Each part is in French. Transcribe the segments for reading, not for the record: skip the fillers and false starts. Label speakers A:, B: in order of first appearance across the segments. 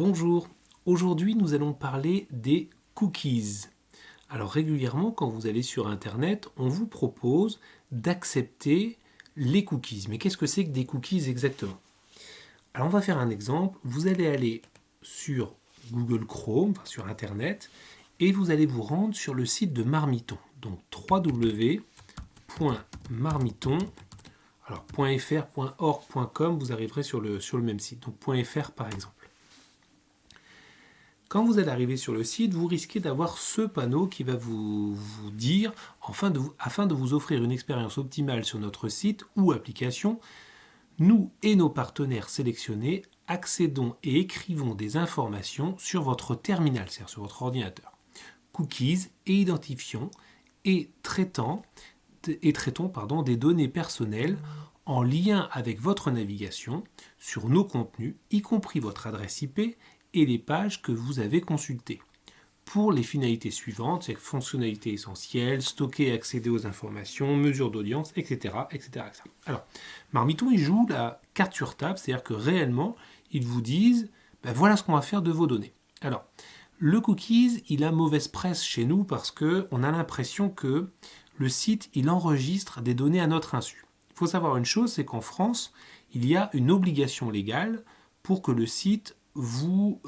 A: Bonjour, aujourd'hui nous allons parler des cookies. Alors régulièrement quand vous allez sur internet, on vous propose d'accepter les cookies. Mais qu'est-ce que c'est que des cookies exactement? Alors on va faire un exemple, vous allez aller sur Google Chrome, enfin sur internet, et vous allez vous rendre sur le site de Marmiton. Donc www.marmiton, alors .fr, .org, .com, vous arriverez sur le même site, donc .fr par exemple. Quand vous allez arriver sur le site, vous risquez d'avoir ce panneau qui va vous dire, afin de vous offrir une expérience optimale sur notre site ou application, nous et nos partenaires sélectionnés accédons et écrivons des informations sur votre terminal, c'est-à-dire sur votre ordinateur. Cookies et identifions et traitons des données personnelles en lien avec votre navigation sur nos contenus, y compris votre adresse IP et les pages que vous avez consultées. Pour les finalités suivantes, c'est fonctionnalités essentielles, stocker et accéder aux informations, mesures d'audience, etc., etc., etc. Alors, Marmiton, il joue la carte sur table, c'est-à-dire que réellement, ils vous disent, voilà ce qu'on va faire de vos données. Alors, le cookies, il a mauvaise presse chez nous parce qu'on a l'impression que le site, il enregistre des données à notre insu. Il faut savoir une chose, c'est qu'en France, il y a une obligation légale pour que le site vous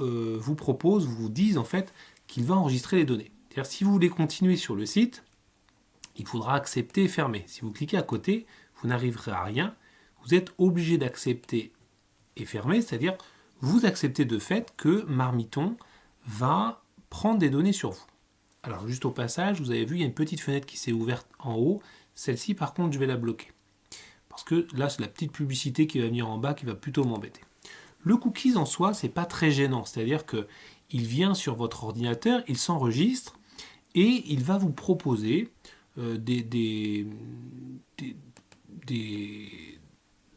A: propose, vous dise en fait qu'il va enregistrer les données. C'est-à-dire si vous voulez continuer sur le site, il faudra accepter et fermer. Si vous cliquez à côté, vous n'arriverez à rien. Vous êtes obligé d'accepter et fermer, c'est-à-dire vous acceptez de fait que Marmiton va prendre des données sur vous. Alors juste au passage, vous avez vu, il y a une petite fenêtre qui s'est ouverte en haut. Celle-ci, par contre, je vais la bloquer. Parce que là, c'est la petite publicité qui va venir en bas qui va plutôt m'embêter. Le cookies en soi, c'est pas très gênant, c'est-à-dire que il vient sur votre ordinateur, il s'enregistre et il va vous proposer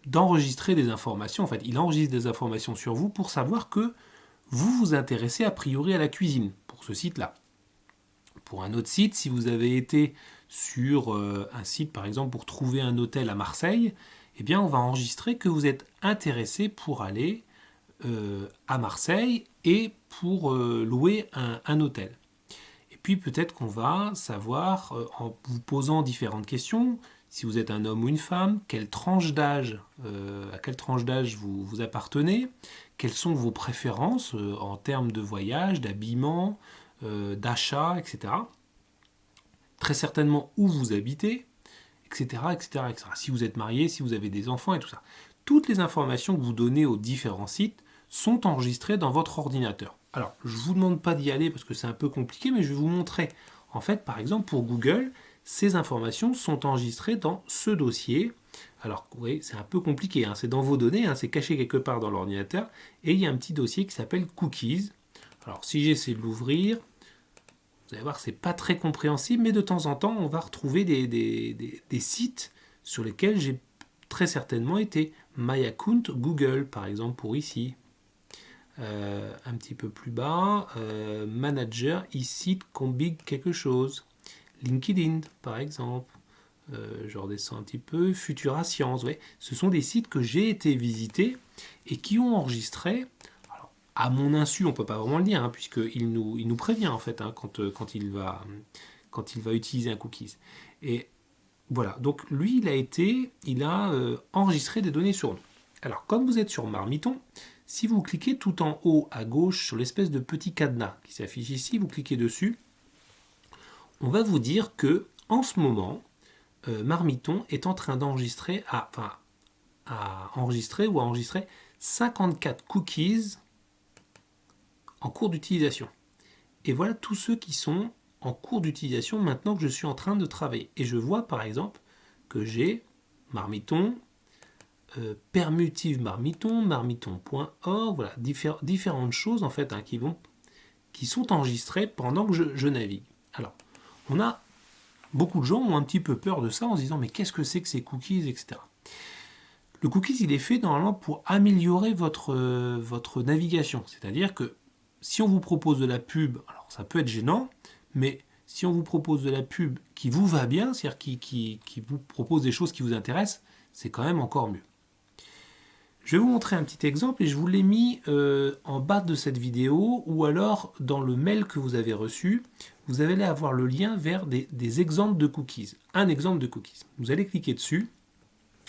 A: d'enregistrer des informations. En fait, il enregistre des informations sur vous pour savoir que vous vous intéressez a priori à la cuisine pour ce site-là. Pour un autre site, si vous avez été sur un site par exemple pour trouver un hôtel à Marseille, eh bien on va enregistrer que vous êtes intéressé pour aller à Marseille et pour louer un hôtel. Et puis peut-être qu'on va savoir, en vous posant différentes questions, si vous êtes un homme ou une femme, à quelle tranche d'âge vous appartenez, quelles sont vos préférences en termes de voyage, d'habillement, d'achat, etc. Très certainement où vous habitez, etc., etc., etc. Si vous êtes marié, si vous avez des enfants et tout ça. Toutes les informations que vous donnez aux différents sites sont enregistrées dans votre ordinateur. Alors, je ne vous demande pas d'y aller parce que c'est un peu compliqué, mais je vais vous montrer. En fait, par exemple, pour Google, ces informations sont enregistrées dans ce dossier. Alors, vous voyez, c'est un peu compliqué, c'est dans vos données, c'est caché quelque part dans l'ordinateur, et il y a un petit dossier qui s'appelle Cookies. Alors, si j'essaie de l'ouvrir, vous allez voir, c'est pas très compréhensible, mais de temps en temps, on va retrouver des sites sur lesquels j'ai très certainement été. My account Google, par exemple, pour ici. Un petit peu plus bas, manager, e-site, combig quelque chose. LinkedIn, par exemple. Je redescends un petit peu. Futura Science, ouais. Ce sont des sites que j'ai été visiter et qui ont enregistré. Alors, à mon insu, on ne peut pas vraiment le dire, puisqu'il nous prévient en fait quand il va utiliser un cookies. Et voilà, donc lui, il a enregistré des données sur nous. Alors, comme vous êtes sur Marmiton, si vous cliquez tout en haut à gauche sur l'espèce de petit cadenas qui s'affiche ici, vous cliquez dessus, on va vous dire que en ce moment, Marmiton est en train d'enregistrer, à enregistrer 54 cookies en cours d'utilisation. Et voilà tous ceux qui sont en cours d'utilisation maintenant que je suis en train de travailler. Et je vois par exemple que j'ai Marmiton, Permutive Marmiton, marmiton.org, voilà, différentes choses en fait qui sont enregistrées pendant que je navigue. Alors, beaucoup de gens ont un petit peu peur de ça en se disant mais qu'est-ce que c'est que ces cookies, etc. Le cookies, il est fait normalement pour améliorer votre navigation. C'est-à-dire que si on vous propose de la pub, alors ça peut être gênant, mais si on vous propose de la pub qui vous va bien, c'est-à-dire qui vous propose des choses qui vous intéressent, c'est quand même encore mieux. Je vais vous montrer un petit exemple et je vous l'ai mis en bas de cette vidéo ou alors dans le mail que vous avez reçu. Vous allez avoir le lien vers des exemples de cookies. Un exemple de cookies. Vous allez cliquer dessus.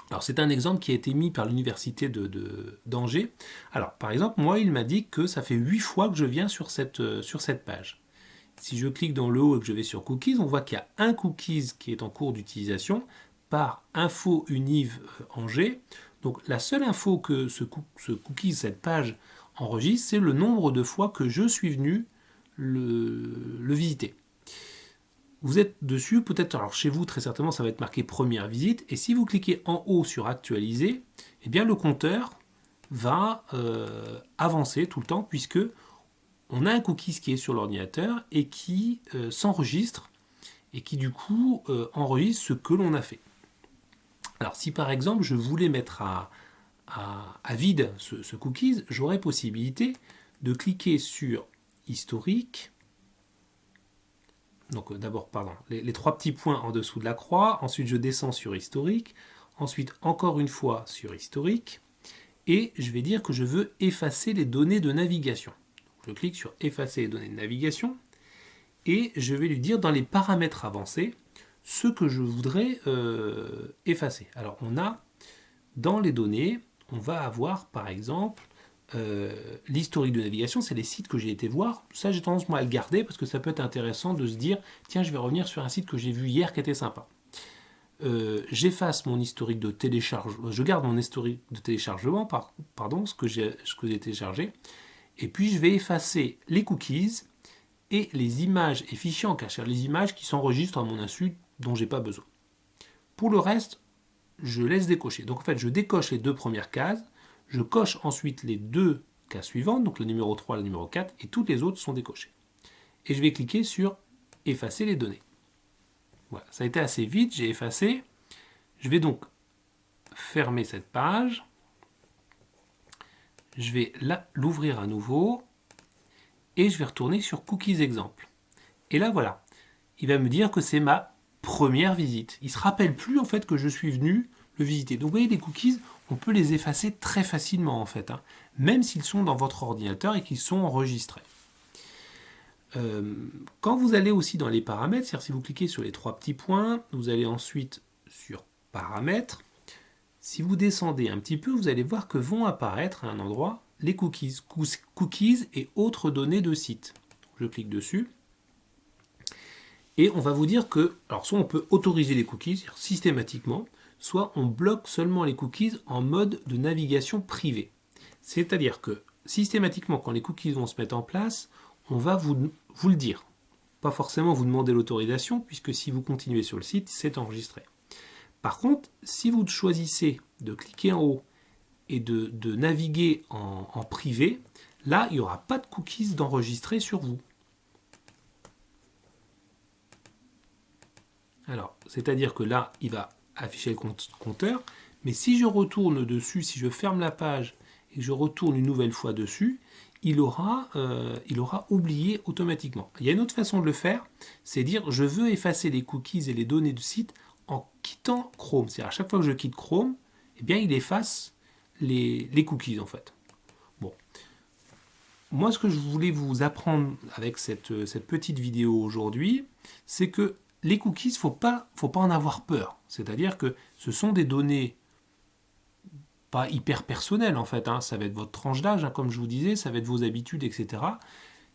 A: Alors c'est un exemple qui a été mis par l'université d'Angers. Alors par exemple, moi il m'a dit que ça fait 8 fois que je viens sur cette page. Si je clique dans le haut et que je vais sur cookies, on voit qu'il y a un cookies qui est en cours d'utilisation par Info Univ Angers. Donc la seule info que ce cookie, cette page enregistre, c'est le nombre de fois que je suis venu le visiter. Vous êtes dessus, peut-être, alors chez vous très certainement ça va être marqué première visite, et si vous cliquez en haut sur actualiser, eh bien le compteur va avancer tout le temps puisque on a un cookies qui est sur l'ordinateur et qui s'enregistre et qui du coup enregistre ce que l'on a fait. Alors si par exemple je voulais mettre à vide ce cookies, j'aurais possibilité de cliquer sur historique. Donc d'abord, pardon, les 3 petits points en dessous de la croix, ensuite je descends sur historique, ensuite encore une fois sur historique, et je vais dire que je veux effacer les données de navigation. Je clique sur effacer les données de navigation, et je vais lui dire dans les paramètres avancés, ce que je voudrais effacer. Alors on a dans les données, on va avoir par exemple l'historique de navigation, c'est les sites que j'ai été voir. Ça j'ai tendance moi à le garder parce que ça peut être intéressant de se dire tiens je vais revenir sur un site que j'ai vu hier qui était sympa. J'efface mon historique de téléchargement, je garde mon historique de téléchargement, pardon, ce que j'ai téléchargé, et puis je vais effacer les cookies et les images et fichiers en cache, les images qui s'enregistrent à mon insu dont j'ai pas besoin. Pour le reste, je laisse décocher. Donc en fait, je décoche les 2 premières cases, je coche ensuite les 2 cases suivantes, donc le numéro 3 et le numéro 4, et toutes les autres sont décochées. Et je vais cliquer sur effacer les données. Voilà, ça a été assez vite, j'ai effacé. Je vais donc fermer cette page. Je vais l'ouvrir à nouveau et je vais retourner sur Cookies exemple. Et là voilà, il va me dire que c'est ma première visite. Il ne se rappelle plus en fait que je suis venu le visiter. Donc vous voyez, les cookies, on peut les effacer très facilement en fait, même s'ils sont dans votre ordinateur et qu'ils sont enregistrés. Quand vous allez aussi dans les paramètres, c'est-à-dire si vous cliquez sur les 3 petits points, vous allez ensuite sur paramètres. Si vous descendez un petit peu, vous allez voir que vont apparaître à un endroit les cookies et autres données de site. Je clique dessus. Et on va vous dire que, alors soit on peut autoriser les cookies systématiquement, soit on bloque seulement les cookies en mode de navigation privée. C'est-à-dire que systématiquement, quand les cookies vont se mettre en place, on va vous le dire. Pas forcément vous demander l'autorisation, puisque si vous continuez sur le site, c'est enregistré. Par contre, si vous choisissez de cliquer en haut et de naviguer en privé, là, il n'y aura pas de cookies d'enregistrer sur vous. Alors, c'est-à-dire que là, il va afficher le compteur, mais si je retourne dessus, si je ferme la page et que je retourne une nouvelle fois dessus, il aura oublié automatiquement. Il y a une autre façon de le faire, c'est dire je veux effacer les cookies et les données du site en quittant Chrome. C'est-à-dire à chaque fois que je quitte Chrome, eh bien, il efface les cookies en fait. Bon. Moi, ce que je voulais vous apprendre avec cette petite vidéo aujourd'hui, c'est que les cookies, faut pas en avoir peur. C'est-à-dire que ce sont des données pas hyper personnelles en fait. Ça va être votre tranche d'âge, comme je vous disais, ça va être vos habitudes, etc.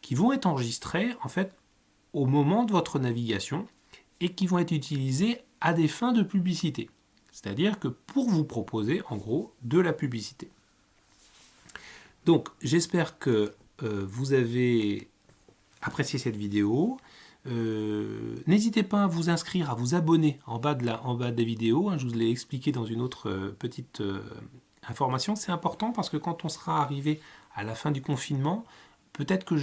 A: qui vont être enregistrées en fait au moment de votre navigation et qui vont être utilisées à des fins de publicité. C'est-à-dire que pour vous proposer en gros de la publicité. Donc j'espère que vous avez apprécié cette vidéo. N'hésitez pas à vous inscrire, à vous abonner en bas de la vidéo. Je vous l'ai expliqué dans une autre petite information. C'est important parce que quand on sera arrivé à la fin du confinement, peut-être que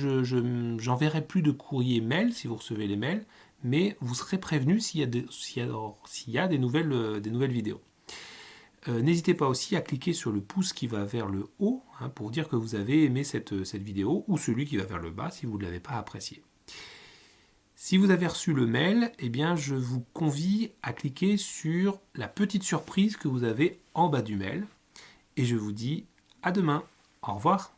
A: j'enverrai plus de courriers mail si vous recevez les mails, mais vous serez prévenu s'il y a des nouvelles vidéos. N'hésitez pas aussi à cliquer sur le pouce qui va vers le haut pour dire que vous avez aimé cette vidéo ou celui qui va vers le bas si vous ne l'avez pas apprécié. Si vous avez reçu le mail, eh bien, je vous convie à cliquer sur la petite surprise que vous avez en bas du mail. et je vous dis à demain. Au revoir.